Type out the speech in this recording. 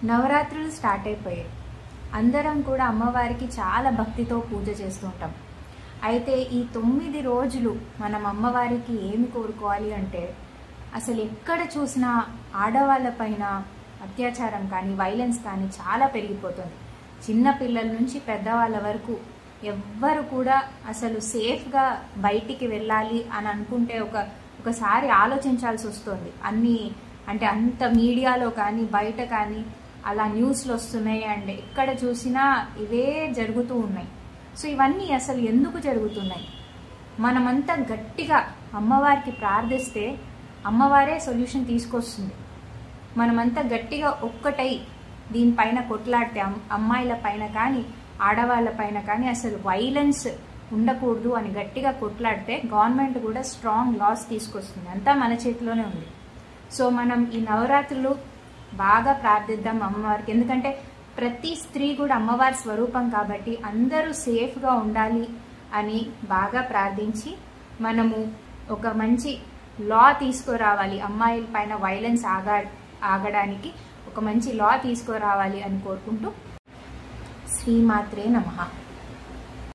నవరాత్రులు స్టార్ట్ అయిపోయాయి. అందరం కూడా అమ్మవారికి చాలా భక్తితో పూజ చేస్తుంటాం. అయితే ఈ 9 రోజులు మనం అమ్మవారికి ఏమి కోరుకోవాలి అంటే, అసలు ఎక్కడ చూసినా ఆడవాళ్ళపైన అత్యాచారం కానీ వైలెన్స్ కానీ చాలా పెరిగిపోతుంది. చిన్న పిల్లల నుంచి పెద్దవాళ్ళ వరకు ఎవ్వరు కూడా అసలు సేఫ్గా బయటికి వెళ్ళాలి అని అనుకుంటే ఒకసారి ఆలోచించాల్సి వస్తుంది. అంటే అంత మీడియాలో కానీ బయట కానీ అలా న్యూస్లు వస్తున్నాయి అండ్ ఎక్కడ చూసినా ఇవే జరుగుతూ ఉన్నాయి. సో ఇవన్నీ అసలు ఎందుకు జరుగుతున్నాయి? మనమంతా గట్టిగా అమ్మవారికి ప్రార్థిస్తే అమ్మవారే సొల్యూషన్ తీసుకొస్తుంది. మనమంతా గట్టిగా ఒక్కటై దీనిపైన కొట్లాడితే అమ్మాయిల పైన కానీ ఆడవాళ్ళ పైన కానీ అసలు వైలెన్స్ ఉండకూడదు అని గట్టిగా కొట్లాడితే గవర్నమెంట్ కూడా స్ట్రాంగ్ లాస్ తీసుకొస్తుంది. అంతా మన చేతిలోనే ఉంది. సో మనం ఈ నవరాత్రులు బాగా ప్రార్థిద్దాం అమ్మవారికి. ఎందుకంటే ప్రతి స్త్రీ కూడా అమ్మవారి స్వరూపం కాబట్టి అందరూ సేఫ్గా ఉండాలి అని బాగా ప్రార్థించి మనము ఒక మంచి లా తీసుకురావాలి. అమ్మాయిల పైన వైలెన్స్ ఆగడానికి ఒక మంచి లా తీసుకురావాలి అని కోరుకుంటూ శ్రీమాత్రే నమః.